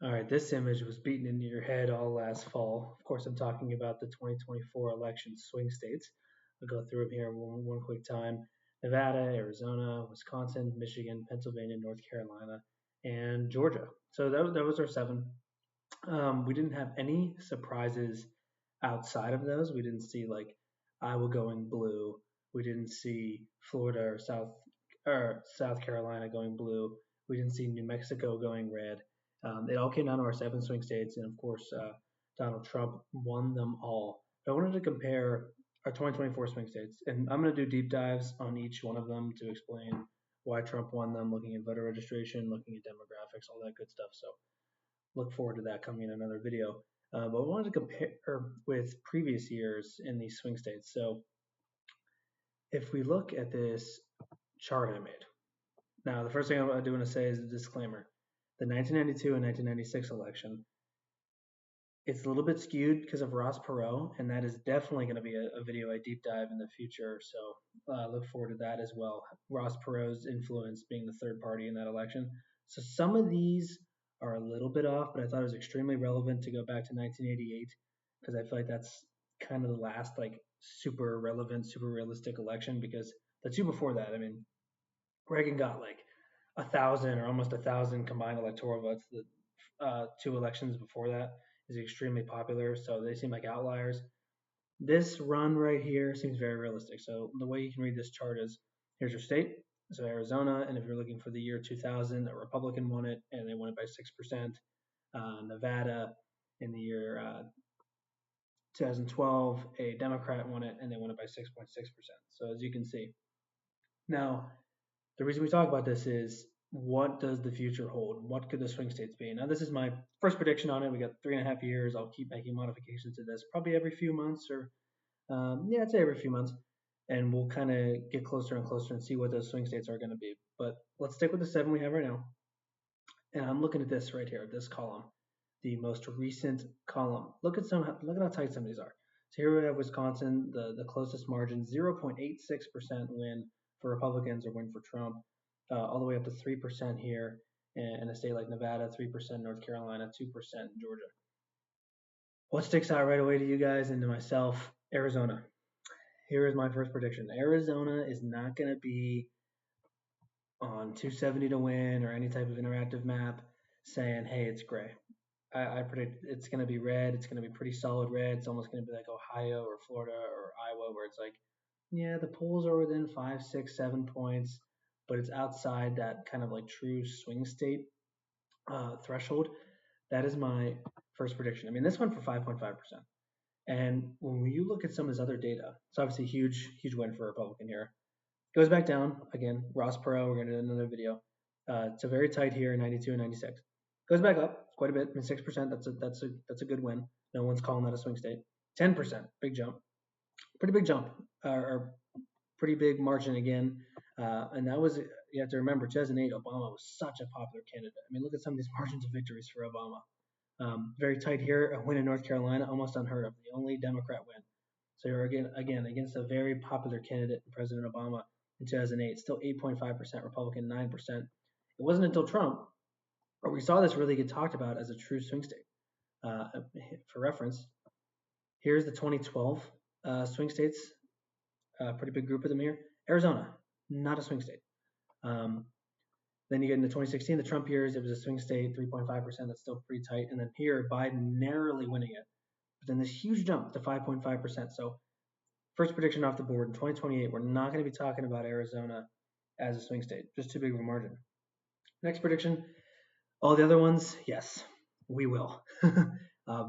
All right, this image was beaten into your head all last fall. Of course, I'm talking about the 2024 election swing states. I'll go through them here one quick time. Nevada, Arizona, Wisconsin, Michigan, Pennsylvania, North Carolina, and Georgia. So that was our seven. We didn't have any surprises outside of those. We didn't see like Iowa going blue. We didn't see Florida or South Carolina going blue. We didn't see New Mexico going red. It all came down to our seven swing states, and of course, Donald Trump won them all. But I wanted to compare our 2024 swing states, and I'm going to do deep dives on each one of them to explain why Trump won them, looking at voter registration, looking at demographics, all that good stuff. So look forward to that coming in another video. But I wanted to compare with previous years in these swing states. So if we look at this chart I made, now the first thing I do want to say is a disclaimer. The 1992 and 1996 election, it's a little bit skewed because of Ross Perot, and that is definitely going to be a video I deep dive in the future. So look forward to that as well. Ross Perot's influence being the third party in that election. So some of these are a little bit off, but I thought it was extremely relevant to go back to 1988 because I feel like that's kind of the last like super relevant, super realistic election because the two before that, I mean, Reagan got like 1,000 or almost 1,000 combined electoral votes. The two elections before that is extremely popular, so they seem like outliers. This run right here seems very realistic. So the way you can read this chart is here's your state, so Arizona, and if you're looking for the year 2000, a Republican won it, and they won it by 6%. Nevada in the year 2012, a Democrat won it, and they won it by 6.6%. So as you can see, now the reason we talk about this is what does the future hold? What could the swing states be? Now, this is my first prediction on it. We got 3.5 years. I'll keep making modifications to this, probably every few months, or yeah, I'd say every few months, and we'll kind of get closer and closer and see what those swing states are going to be. But let's stick with the seven we have right now. And I'm looking at this right here, this column, the most recent column. Look at how tight some of these are. So here we have Wisconsin, the closest margin, 0.86% win for Republicans or win for Trump, all the way up to 3% here in a state like Nevada, 3% North Carolina, 2% Georgia. What sticks out right away to you guys and to myself? Arizona. Here is my first prediction. Arizona is not going to be on 270 to win or any type of interactive map saying, hey, it's gray. I predict it's going to be red. It's going to be pretty solid red. It's almost going to be like Ohio or Florida or Iowa, where it's like, yeah, the polls are within 5, 6, 7 points, but it's outside that kind of like true swing state threshold. That is my first prediction. I mean, this went for 5.5%. And when you look at some of this other data, it's obviously a huge win for a Republican here. Goes back down again. Ross Perot, we're going to do another video. It's a very tight here, 92 and 96. Goes back up quite a bit. I mean, 6%. That's a good win. No one's calling that a swing state. 10%, big jump. Pretty big jump, or pretty big margin again. And that was, you have to remember, 2008, Obama was such a popular candidate. I mean, look at some of these margins of victories for Obama. Very tight here. A win in North Carolina, almost unheard of. The only Democrat win. So you're again against a very popular candidate, President Obama, in 2008. Still 8.5% Republican, 9%. It wasn't until Trump, or we saw this really get talked about as a true swing state. For reference, here's the 2012 swing states. Pretty big group of them here. Arizona, not a swing state. Then you get into 2016, the Trump years, it was a swing state, 3.5%. That's still pretty tight. And then here, Biden narrowly winning it. But then this huge jump to 5.5%. So first prediction off the board, in 2028, we're not going to be talking about Arizona as a swing state. Just too big of a margin. Next prediction, all the other ones, yes, we will.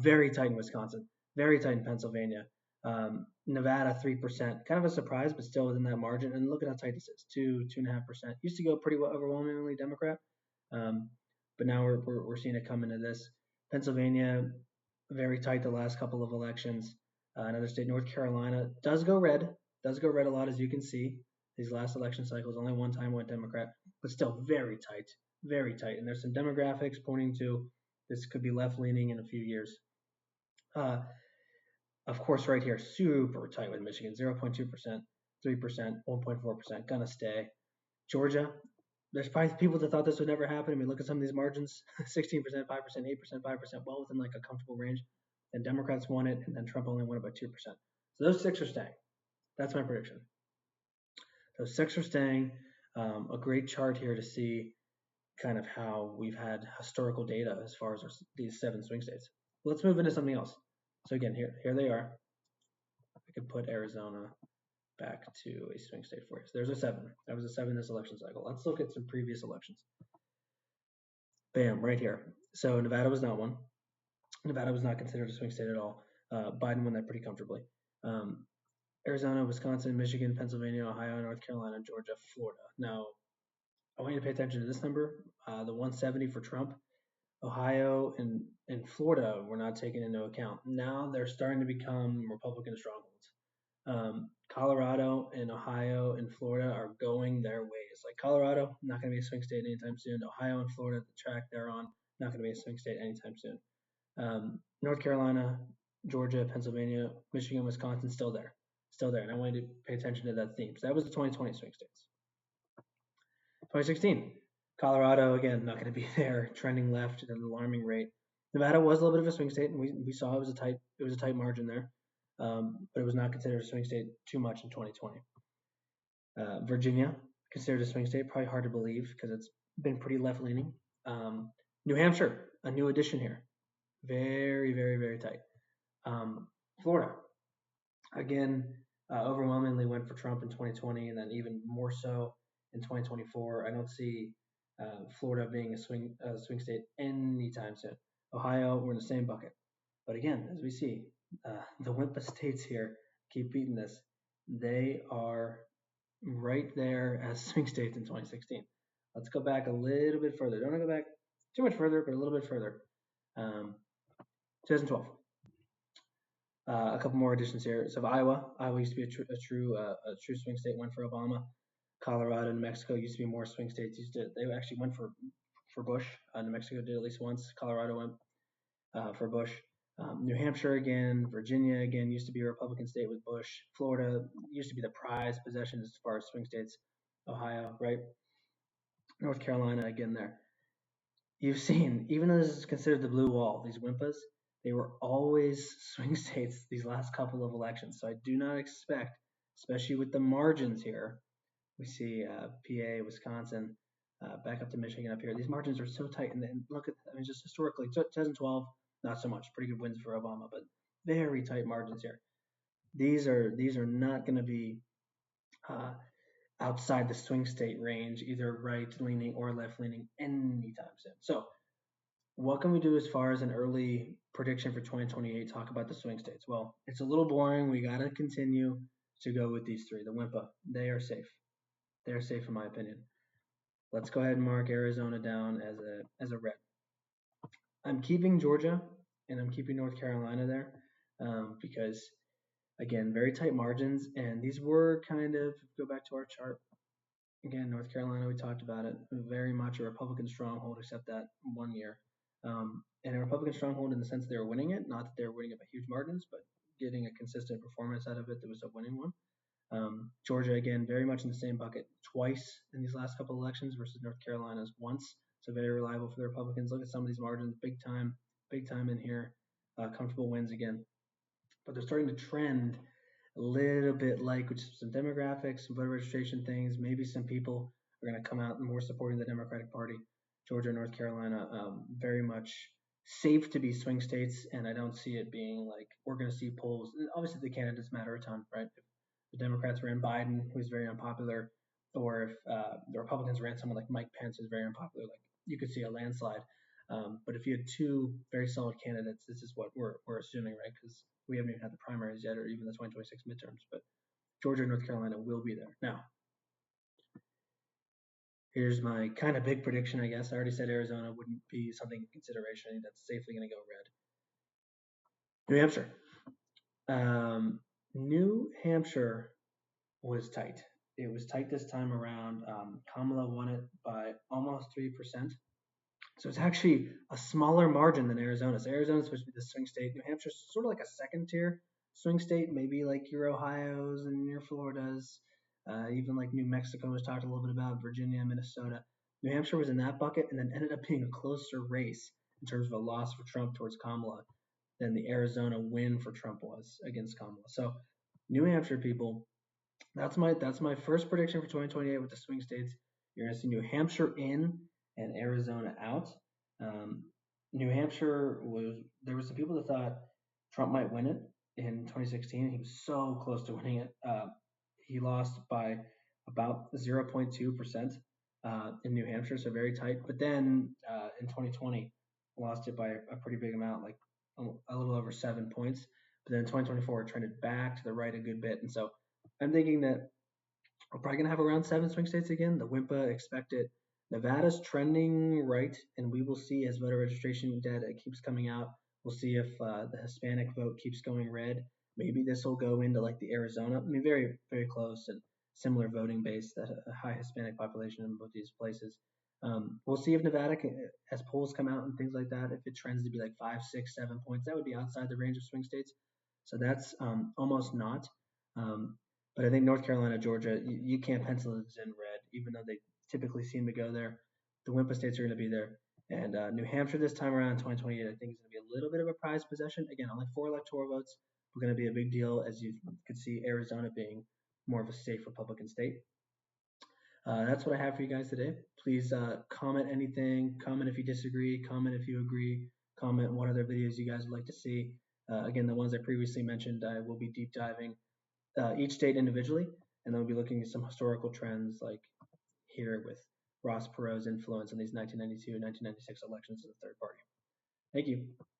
Very tight in Wisconsin, very tight in Pennsylvania. Nevada, 3%. Kind of a surprise, but still within that margin. And look at how tight this is, 2.5%. Used to go pretty well, overwhelmingly Democrat, but now we're seeing it come into this. Pennsylvania, very tight the last couple of elections. Another state, North Carolina, does go red a lot, as you can see. These last election cycles, only one time went Democrat, but still very tight, very tight. And there's some demographics pointing to this could be left-leaning in a few years. Of course, right here, super tight with Michigan, 0.2%, 3%, 1.4%, gonna stay. Georgia, There's probably people that thought this would never happen. I mean, look at some of these margins: 16%, 5%, 8%, 5%, well within like a comfortable range. And Democrats won it, and then Trump only won it by 2%. So those six are staying. That's my prediction. Those six are staying. A great chart here to see kind of how we've had historical data as far as these 7 swing states. Let's move into something else. So again, here they are. I could put Arizona back to a swing state for you. So there's a 7. That was a 7 this election cycle. Let's look at some previous elections. Bam, right here. So Nevada was not one. Nevada was not considered a swing state at all. Biden won that pretty comfortably. Arizona, Wisconsin, Michigan, Pennsylvania, Ohio, North Carolina, Georgia, Florida. Now, I want you to pay attention to this number, the 170 for Trump. Ohio and Florida were not taken into account. Now they're starting to become Republican strongholds. Colorado and Ohio and Florida are going their ways. Like Colorado, not going to be a swing state anytime soon. Ohio and Florida, the track they're on, not going to be a swing state anytime soon. North Carolina, Georgia, Pennsylvania, Michigan, Wisconsin, still there. And I want you to pay attention to that theme. So that was the 2020 swing states. 2016, Colorado, again, not going to be there, trending left at an alarming rate. Nevada was a little bit of a swing state, and we saw it was a tight margin there, but it was not considered a swing state too much in 2020. Virginia, considered a swing state, probably hard to believe because it's been pretty left leaning. New Hampshire, a new addition here, very, very, very tight. Florida, again, overwhelmingly went for Trump in 2020, and then even more so in 2024. I don't see Florida being a swing state anytime soon. Ohio, we're in the same bucket. But again, as we see, the WIMPA states here keep beating this. They are right there as swing states in 2016. Let's go back a little bit further. Don't go back too much further, but a little bit further. 2012. A couple more additions here. So Iowa used to be a true swing state, went for Obama. Colorado and New Mexico used to be more swing states. They actually went for Bush. New Mexico did at least once. Colorado went for Bush. New Hampshire again, Virginia again used to be a Republican state with Bush. Florida used to be the prized possession as far as swing states. Ohio, right? North Carolina again there. You've seen, even though this is considered the blue wall, these WIMPAs, they were always swing states these last couple of elections. So I do not expect, especially with the margins here, we see PA, Wisconsin, back up to Michigan up here. These margins are so tight, and then look at, I mean, just historically, 2012, not so much. Pretty good wins for Obama, but very tight margins here. These are not going to be outside the swing state range, either right leaning or left leaning anytime soon. So what can we do as far as an early prediction for 2028? Talk about the swing states. Well, it's a little boring. We got to continue to go with these 3. The WIMPA, they are safe. They're safe in my opinion. Let's go ahead and mark Arizona down as a red. I'm keeping Georgia and I'm keeping North Carolina there because, again, very tight margins. And these were kind of, go back to our chart. Again, North Carolina, we talked about it, very much a Republican stronghold, except that 1 year. And a Republican stronghold in the sense they were winning it, not that they were winning it by huge margins, but getting a consistent performance out of it that was a winning one. Georgia, again, very much in the same bucket twice in these last couple of elections versus North Carolina's once. So very reliable for the Republicans. Look at some of these margins, big time in here. Comfortable wins again. But they're starting to trend a little bit like with some demographics, some voter registration things. Maybe some people are going to come out more supporting the Democratic Party. Georgia, North Carolina, very much safe to be swing states, and I don't see it being like we're going to see polls. Obviously, the candidates matter a ton, right? If the Democrats ran Biden, who's very unpopular, or if the Republicans ran someone like Mike Pence, who's very unpopular, like you could see a landslide. But if you had 2 very solid candidates, this is what we're assuming, right? Because we haven't even had the primaries yet, or even the 2026 midterms. But Georgia and North Carolina will be there. Now, here's my kind of big prediction, I guess. I already said Arizona wouldn't be something in consideration. I think that's safely going to go red. New Hampshire. New Hampshire was tight. It was tight this time around. Kamala won it by almost 3%. So it's actually a smaller margin than Arizona. So Arizona's supposed to be the swing state. New Hampshire's sort of like a second tier swing state, maybe like your Ohio's and your Florida's. Even like New Mexico was talked a little bit about, Virginia, Minnesota. New Hampshire was in that bucket and then ended up being a closer race in terms of a loss for Trump towards Kamala than the Arizona win for Trump was against Kamala. So New Hampshire people, that's my first prediction for 2028 with the swing states. You're going to see New Hampshire in and Arizona out. Um, New Hampshire was there was some people that thought Trump might win it in 2016. He was so close to winning it. He lost by about 0.2% in New Hampshire, so very tight. But then in 2020, lost it by a pretty big amount, like a little over 7 points. But then in 2024, it trended back to the right a good bit, and so I'm thinking that we're probably gonna have around 7 swing states again. The WIMPA expected. Nevada's trending right, and we will see as voter registration data keeps coming out. We'll see if the Hispanic vote keeps going red. Maybe this will go into like the Arizona. I mean, very very close and similar voting base, that a high Hispanic population in both these places. We'll see if Nevada, as polls come out and things like that, if it trends to be like 5, 6, 7 points, that would be outside the range of swing states. So that's almost not. Um, but I think North Carolina, Georgia, you can't pencil those in red, even though they typically seem to go there. The WIMPA states are going to be there. And New Hampshire this time around, 2028, I think is going to be a little bit of a prized possession. Again, only 4 electoral votes, but going to be a big deal, as you could see Arizona being more of a safe Republican state. That's what I have for you guys today. Please comment anything, comment if you disagree, comment if you agree, comment what other videos you guys would like to see. Again, the ones I previously mentioned, I will be deep diving each state individually, and then we'll be looking at some historical trends like here with Ross Perot's influence on these 1992 and 1996 elections as a third party. Thank you.